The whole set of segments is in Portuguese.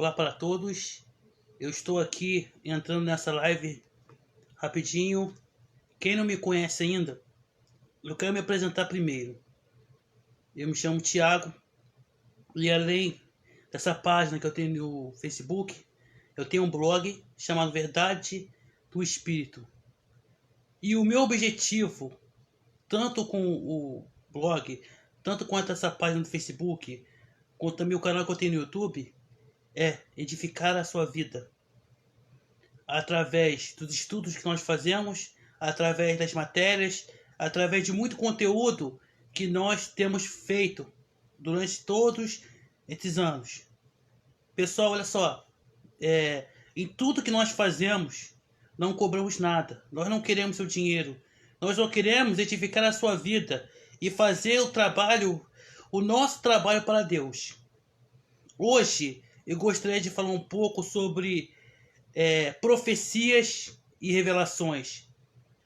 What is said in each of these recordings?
Olá para todos, eu estou aqui entrando nessa live rapidinho. Quem não me conhece ainda, eu quero me apresentar primeiro. Eu me chamo Thiago e além dessa página que eu tenho no Facebook, eu tenho um blog chamado Verdade do Espírito. E o meu objetivo, tanto com o blog, tanto quanto essa página do Facebook, quanto também o canal que eu tenho no YouTube, é edificar a sua vida através dos estudos que nós fazemos, através das matérias, através de muito conteúdo que nós temos feito durante todos esses anos. Pessoal, olha só, em tudo que nós fazemos, não cobramos nada. Nós não queremos seu dinheiro. Nós só queremos edificar a sua vida e fazer o nosso trabalho para Deus. Hoje, eu gostaria de falar um pouco sobre profecias e revelações,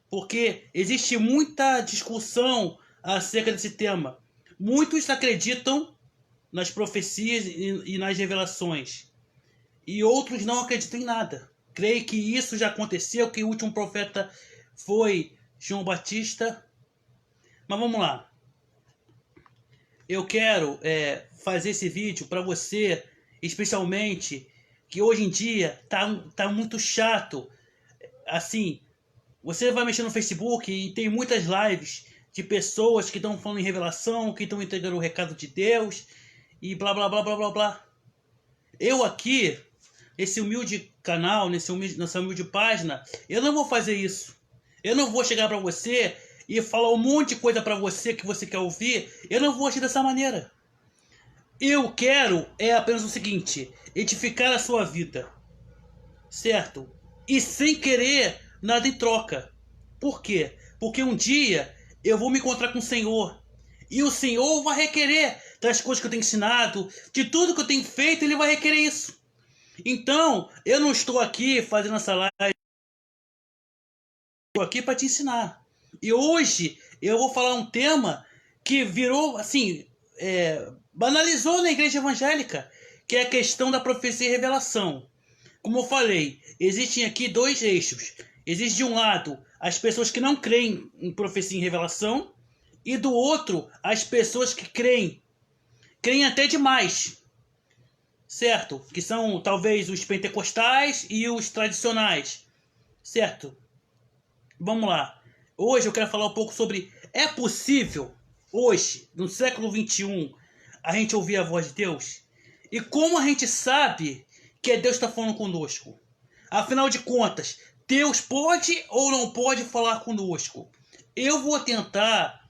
porque existe muita discussão acerca desse tema. Muitos acreditam nas profecias e nas revelações, e outros não acreditam em nada. Creem que isso já aconteceu, que o último profeta foi João Batista. Mas vamos lá. Eu quero fazer esse vídeo para você, especialmente, que hoje em dia tá muito chato. Assim, você vai mexer no Facebook e tem muitas lives de pessoas que estão falando em revelação, que estão entregando o recado de Deus e blá blá blá blá blá blá. Eu aqui, nesse humilde canal, nessa humilde página, eu não vou fazer isso. Eu não vou chegar para você e falar um monte de coisa para você que você quer ouvir. Eu não vou agir dessa maneira. Eu quero apenas o seguinte: edificar a sua vida, certo? E sem querer nada em troca. Por quê? Porque um dia eu vou me encontrar com o Senhor, e o Senhor vai requerer das coisas que eu tenho ensinado, de tudo que eu tenho feito, Ele vai requerer isso. Então, eu não estou aqui fazendo essa live, estou aqui para te ensinar. E hoje eu vou falar um tema que virou, assim, banalizou na igreja evangélica, que é a questão da profecia e revelação. Como eu falei, existem aqui dois eixos. Existe de um lado as pessoas que não creem em profecia e revelação, e do outro as pessoas que creem até demais, certo? Que são talvez os pentecostais e os tradicionais, certo? Vamos lá. Hoje eu quero falar um pouco sobre: é possível hoje, no século 21, a gente ouvir a voz de Deus? E como a gente sabe que Deus está falando conosco? Afinal de contas, Deus pode ou não pode falar conosco? Eu vou tentar,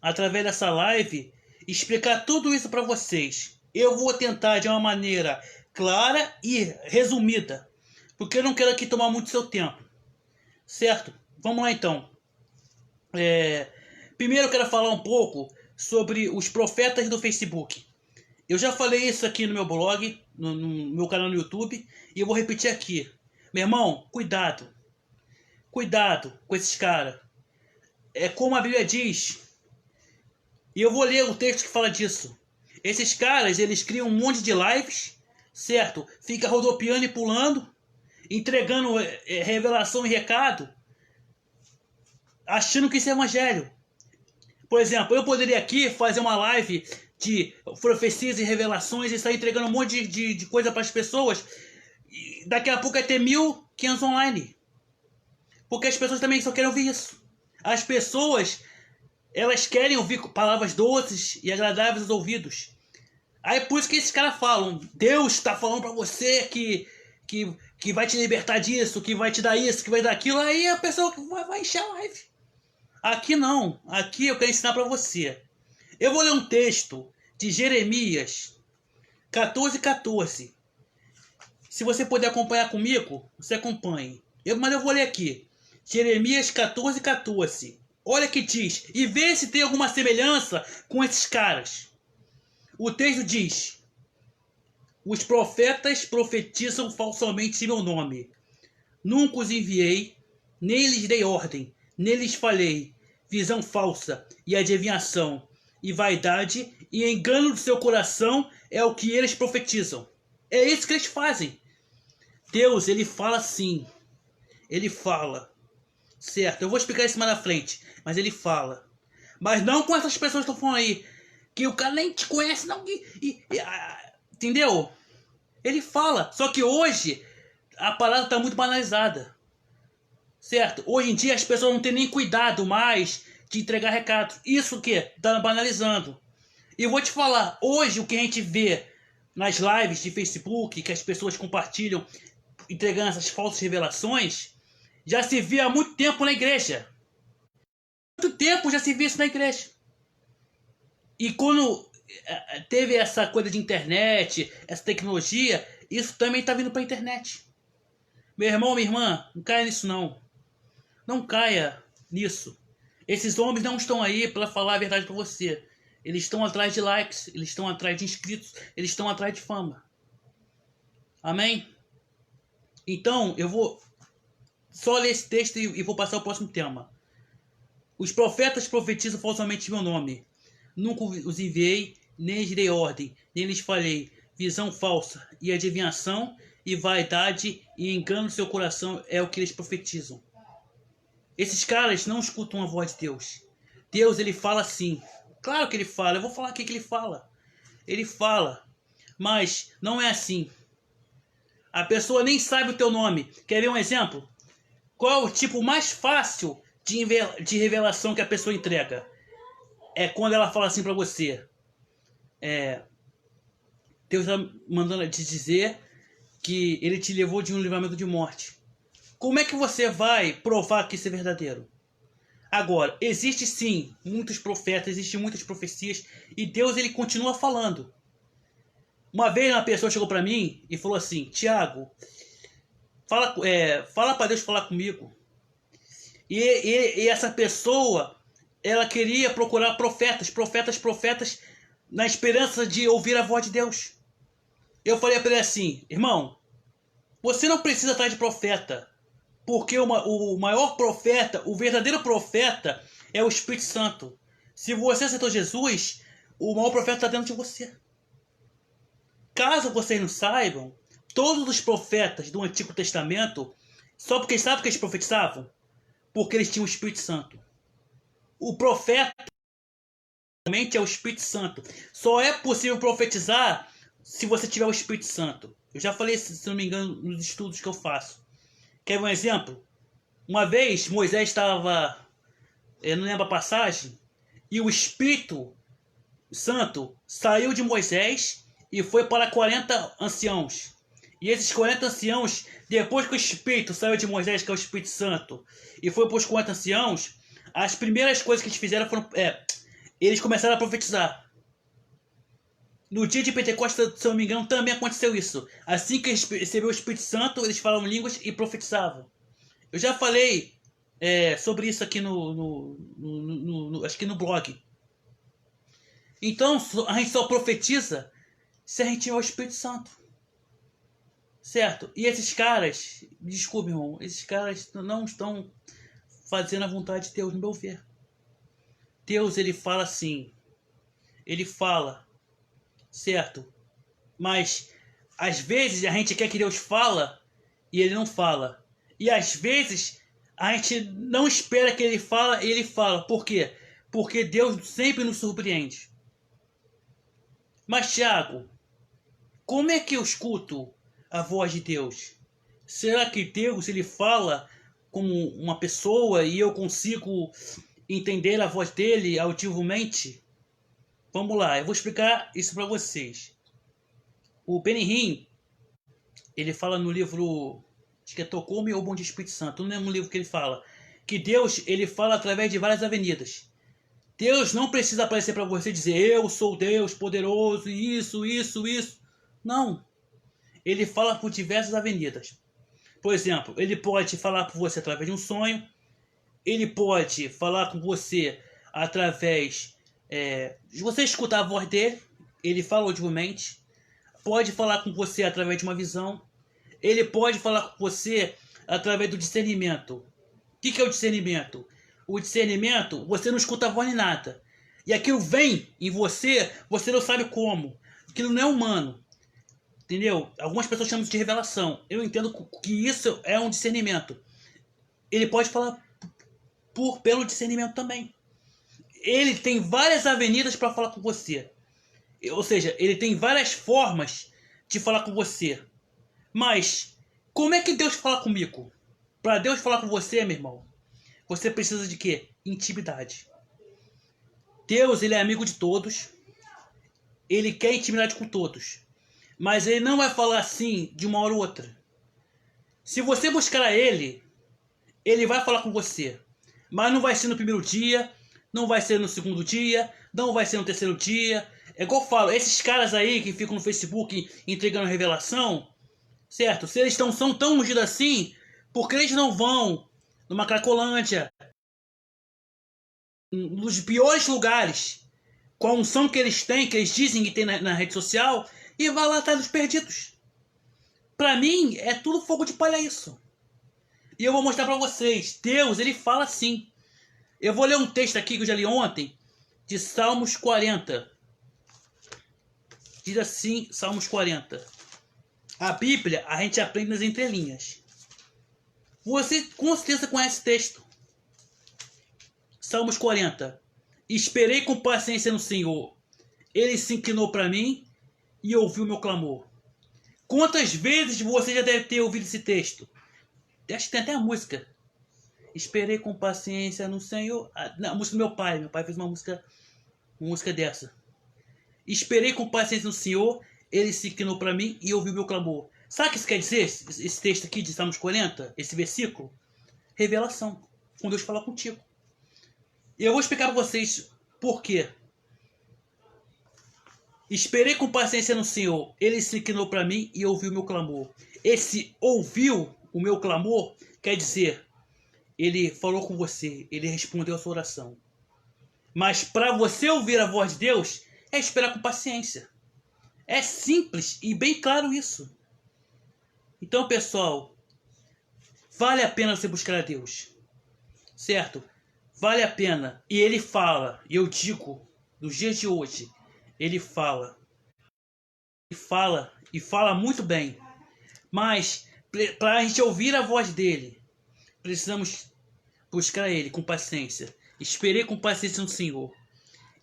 através dessa live, explicar tudo isso para vocês. Eu vou tentar de uma maneira clara e resumida, porque eu não quero aqui tomar muito seu tempo, certo? Vamos lá então. Primeiro eu quero falar um pouco sobre os profetas do Facebook. Eu já falei isso aqui no meu blog, no meu canal no YouTube, e eu vou repetir aqui. Meu irmão, cuidado. Cuidado com esses caras. É como a Bíblia diz, e eu vou ler o texto que fala disso. Esses caras, eles criam um monte de lives, certo? Fica rodopiando e pulando, entregando revelação e recado, achando que isso é evangelho. Por exemplo, eu poderia aqui fazer uma live de profecias e revelações e sair entregando um monte de coisa para as pessoas. E daqui a pouco vai ter 1.500 online. Porque as pessoas também só querem ouvir isso. As pessoas, elas querem ouvir palavras doces e agradáveis aos ouvidos. Aí por isso que esses caras falam: Deus está falando para você que vai te libertar disso, que vai te dar isso, que vai dar aquilo. Aí a pessoa vai encher a live. Aqui não. Aqui eu quero ensinar para você. Eu vou ler um texto de Jeremias 14:14. Se você puder acompanhar comigo, você acompanhe. Mas eu vou ler aqui. Jeremias 14:14. Olha que diz. E vê se tem alguma semelhança com esses caras. O texto diz: os profetas profetizam falsamente em meu nome. Nunca os enviei, nem lhes dei ordem, nem lhes falei. Visão falsa e adivinhação, e vaidade e engano do seu coração é o que eles profetizam. É isso que eles fazem. Deus, ele fala assim. Ele fala. Certo, eu vou explicar isso mais na frente. Mas ele fala. Mas não com essas pessoas que estão falando aí. Que o cara nem te conhece, não. Entendeu? Ele fala. Só que hoje a parada está muito banalizada. Certo? Hoje em dia as pessoas não têm nem cuidado mais de entregar recado. Isso que tá banalizando. E eu vou te falar, hoje o que a gente vê nas lives de Facebook, que as pessoas compartilham entregando essas falsas revelações, já se vê há muito tempo na igreja. Há muito tempo já se vê isso na igreja. E quando teve essa coisa de internet, essa tecnologia, isso também está vindo para a internet. Meu irmão, minha irmã, não caia nisso não. Não caia nisso. Esses homens não estão aí para falar a verdade para você. Eles estão atrás de likes, eles estão atrás de inscritos, eles estão atrás de fama. Amém? Então, eu vou só ler esse texto e vou passar ao próximo tema. Os profetas profetizam falsamente em meu nome. Nunca os enviei, nem lhes dei ordem, nem lhes falei. Visão falsa e adivinhação e vaidade e engano no seu coração é o que eles profetizam. Esses caras não escutam a voz de Deus. Deus, ele fala assim. Claro que ele fala. Eu vou falar aqui que ele fala. Ele fala. Mas não é assim. A pessoa nem sabe o teu nome. Quer ver um exemplo? Qual é o tipo mais fácil de revelação que a pessoa entrega? É quando ela fala assim pra você. Deus está mandando te dizer que ele te levou de um livramento de morte. Como é que você vai provar que isso é verdadeiro? Agora, existe sim muitos profetas, existem muitas profecias e Deus ele continua falando. Uma vez uma pessoa chegou para mim e falou assim: Tiago, fala para Deus falar comigo. E essa pessoa, ela queria procurar profetas, na esperança de ouvir a voz de Deus. Eu falei para ele assim: irmão, você não precisa atrás de profeta. Porque o maior profeta, o verdadeiro profeta, é o Espírito Santo. Se você aceitou Jesus, o maior profeta está dentro de você. Caso vocês não saibam, todos os profetas do Antigo Testamento, só porque sabe que eles profetizavam? Porque eles tinham o Espírito Santo. O profeta realmente é o Espírito Santo. Só é possível profetizar se você tiver o Espírito Santo. Eu já falei, se não me engano, nos estudos que eu faço. Quer um exemplo? Uma vez Moisés estava, eu não lembro a passagem, e o Espírito Santo saiu de Moisés e foi para 40 anciãos. E esses 40 anciãos, depois que o Espírito saiu de Moisés, que é o Espírito Santo, e foi para os 40 anciãos, as primeiras coisas que eles fizeram foram, eles começaram a profetizar. No dia de Pentecostes, se eu não me engano, também aconteceu isso. Assim que eles receberam o Espírito Santo, eles falavam línguas e profetizavam. Eu já falei sobre isso aqui acho que no blog. Então, a gente só profetiza se a gente tiver o Espírito Santo. Certo? E esses caras, desculpe, irmão, esses caras não estão fazendo a vontade de Deus, no meu ver. Deus, ele fala assim. Ele fala. Certo? Mas às vezes a gente quer que Deus fala e ele não fala. E às vezes a gente não espera que ele fala e ele fala. Por quê? Porque Deus sempre nos surpreende. Mas Tiago, como é que eu escuto a voz de Deus? Será que Deus ele fala como uma pessoa e eu consigo entender a voz dele audivelmente? Vamos lá, eu vou explicar isso para vocês. O Benny Hinn, ele fala no livro, acho que é Tocou-me ou Bom Dia Espírito Santo, não lembro o livro que ele fala, que Deus, ele fala através de várias avenidas. Deus não precisa aparecer para você e dizer, eu sou Deus poderoso, isso. Não. Ele fala por diversas avenidas. Por exemplo, ele pode falar por você através de um sonho, ele pode falar com você através de você escutar a voz dele, ele fala audivelmente, pode falar com você através de uma visão, ele pode falar com você através do discernimento. O que é o discernimento? O discernimento, você não escuta a voz nem nada. E aquilo vem em você, você não sabe como. Aquilo não é humano. Entendeu? Algumas pessoas chamam isso de revelação. Eu entendo que isso é um discernimento. Ele pode falar pelo discernimento também. Ele tem várias avenidas para falar com você. Ou seja, ele tem várias formas de falar com você. Mas, como é que Deus fala comigo? Para Deus falar com você, meu irmão, você precisa de quê? Intimidade. Deus, ele é amigo de todos. Ele quer intimidade com todos. Mas ele não vai falar assim de uma hora ou outra. Se você buscar ele, ele vai falar com você. Mas não vai ser no primeiro dia, não vai ser no segundo dia, não vai ser no terceiro dia. É igual eu falo, esses caras aí que ficam no Facebook entregando revelação, certo? Se eles são tão ungidos assim, por que eles não vão numa Cracolândia, nos piores lugares, com a unção que eles têm, que eles dizem que tem na rede social, e vai lá atrás dos perdidos? Pra mim, é tudo fogo de palha isso. E eu vou mostrar pra vocês. Deus, ele fala assim. Eu vou ler um texto aqui que eu já li ontem, de Salmos 40. Diz assim, Salmos 40. A Bíblia, a gente aprende nas entrelinhas. Você com certeza conhece esse texto. Salmos 40. Esperei com paciência no Senhor. Ele se inclinou para mim e ouviu meu clamor. Quantas vezes você já deve ter ouvido esse texto? Acho que tem até a música. Esperei com paciência no Senhor. Não, a música do meu pai. Meu pai fez uma música dessa. Esperei com paciência no Senhor. Ele se inclinou para mim e ouviu meu clamor. Sabe o que isso quer dizer? Esse texto aqui de Salmos 40, esse versículo? Revelação. Quando Deus fala contigo. E eu vou explicar para vocês por quê. Esperei com paciência no Senhor. Ele se inclinou para mim e ouviu meu clamor. Esse ouviu o meu clamor quer dizer, ele falou com você, ele respondeu a sua oração. Mas para você ouvir a voz de Deus, é esperar com paciência. É simples e bem claro isso. Então, pessoal, vale a pena você buscar a Deus. Certo? Vale a pena. E ele fala, e eu digo, nos dias de hoje, ele fala. E fala muito bem. Mas, para a gente ouvir a voz dele, precisamos buscar ele com paciência. Esperei com paciência no Senhor.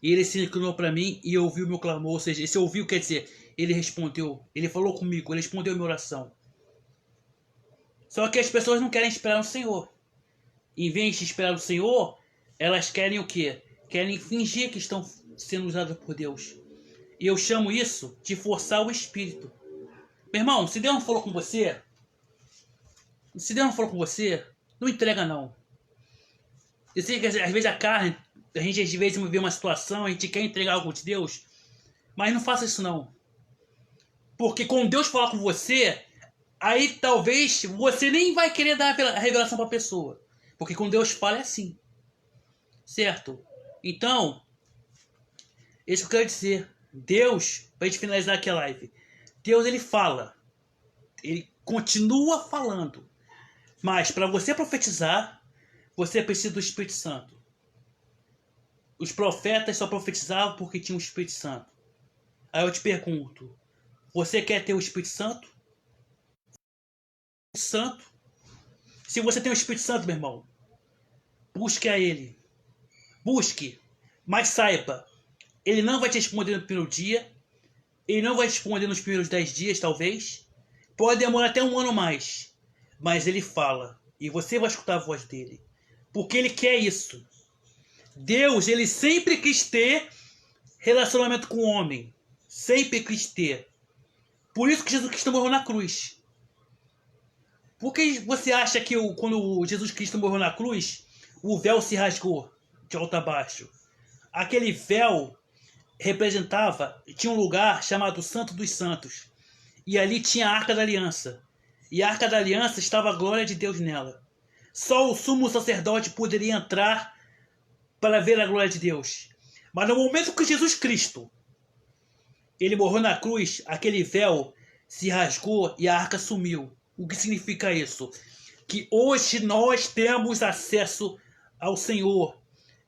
E ele se inclinou para mim e ouviu meu clamor. Ou seja, esse ouviu quer dizer, ele respondeu, ele falou comigo, ele respondeu a minha oração. Só que as pessoas não querem esperar no Senhor. Em vez de esperar no Senhor, elas querem o quê? Querem fingir que estão sendo usadas por Deus. E eu chamo isso de forçar o espírito. Meu irmão, se Deus não falou com você, não entrega não. Eu sei que às vezes a carne, a gente às vezes vê uma situação, a gente quer entregar algo de Deus, mas não faça isso não. Porque quando Deus falar com você, aí talvez você nem vai querer dar a revelação para a pessoa. Porque quando Deus fala é assim. Certo? Então, isso que eu quero dizer. Deus, para a gente finalizar aqui a live, Deus ele fala. Ele continua falando. Mas para você profetizar, você precisa do Espírito Santo. Os profetas só profetizavam porque tinham o Espírito Santo. Aí eu te pergunto, você quer ter o Espírito Santo? Se você tem o Espírito Santo, meu irmão, busque a ele. Busque. Mas saiba, ele não vai te responder no primeiro dia. Ele não vai te responder nos primeiros 10 dias, talvez. Pode demorar até um ano mais. Mas ele fala. E você vai escutar a voz dele. Porque ele quer isso. Deus, ele sempre quis ter relacionamento com o homem. Sempre quis ter. Por isso que Jesus Cristo morreu na cruz. Por que você acha que quando Jesus Cristo morreu na cruz, o véu se rasgou de alto a baixo? Aquele véu representava, tinha um lugar chamado Santo dos Santos. E ali tinha a Arca da Aliança. E a Arca da Aliança estava a glória de Deus nela. Só o sumo sacerdote poderia entrar para ver a glória de Deus. Mas no momento que Jesus Cristo ele morreu na cruz, aquele véu se rasgou e a arca sumiu. O que significa isso? Que hoje nós temos acesso ao Senhor.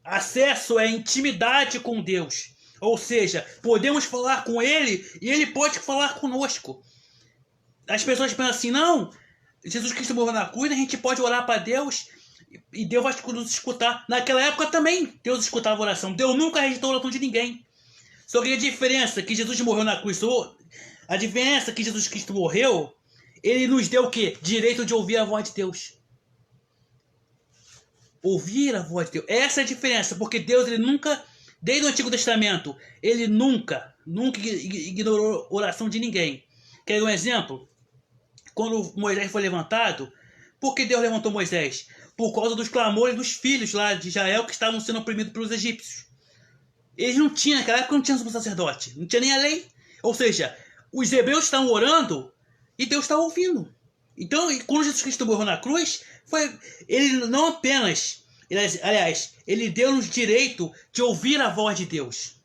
Acesso é intimidade com Deus. Ou seja, podemos falar com Ele e Ele pode falar conosco. as pessoas pensam assim, não, Jesus Cristo morreu na cruz, a gente pode orar para Deus e Deus vai nos escutar. Naquela época também Deus escutava a oração. Deus nunca rejeitou a oração de ninguém. Só que a diferença é que Jesus morreu na cruz, a diferença é que Jesus Cristo morreu, ele nos deu o quê? Direito de ouvir a voz de Deus. Ouvir a voz de Deus. Essa é a diferença, porque Deus, ele nunca, desde o Antigo Testamento, ele nunca ignorou a oração de ninguém. Quer um exemplo? Quando Moisés foi levantado, por que Deus levantou Moisés? Por causa dos clamores dos filhos lá de Israel que estavam sendo oprimidos pelos egípcios. Eles não tinham, naquela época não tinha sumo sacerdote, não tinha nem a lei. Ou seja, os hebreus estavam orando e Deus estava ouvindo. Então, quando Jesus Cristo morreu na cruz, ele não apenas, ele deu-nos direito de ouvir a voz de Deus.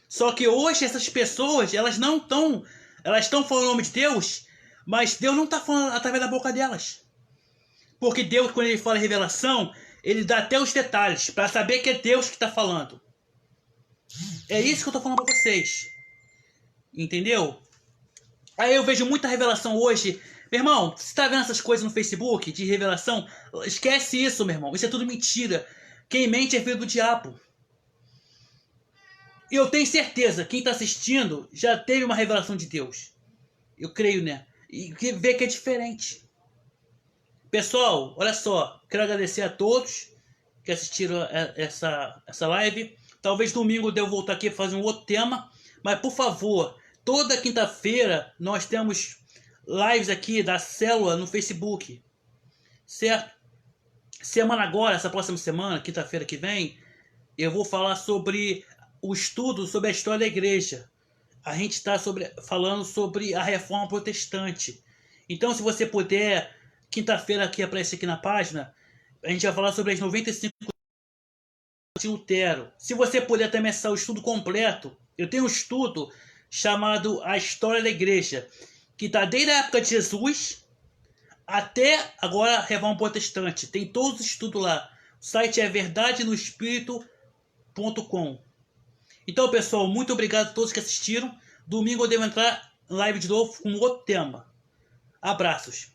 Só que hoje essas pessoas, elas estão falando o nome de Deus, mas Deus não está falando através da boca delas. Porque Deus, quando ele fala revelação, ele dá até os detalhes, para saber que é Deus que está falando. É isso que eu estou falando para vocês. Entendeu? Aí eu vejo muita revelação hoje. Meu irmão, você está vendo essas coisas no Facebook de revelação? Esquece isso, meu irmão. Isso é tudo mentira. Quem mente é filho do diabo. E eu tenho certeza, quem está assistindo já teve uma revelação de Deus. Eu creio, né? E vê que é diferente. Pessoal, olha só. Quero agradecer a todos que assistiram essa live. Talvez domingo eu devo voltar aqui e fazer um outro tema. Mas, por favor, toda quinta-feira nós temos lives aqui da célula no Facebook. Certo? Semana agora, essa próxima semana, quinta-feira que vem, eu vou falar sobre o estudo sobre a história da igreja. A gente está falando sobre a reforma protestante. Então, se você puder, quinta-feira aqui aparece aqui na página, a gente vai falar sobre as 95 de Lutero. Se você puder também acessar o estudo completo, eu tenho um estudo chamado A História da Igreja, que está desde a época de Jesus até agora a Reforma Protestante. Tem todos os estudos lá. O site é verdadenoespírito.com. Então, pessoal, muito obrigado a todos que assistiram. Domingo eu devo entrar em live de novo com outro tema. Abraços.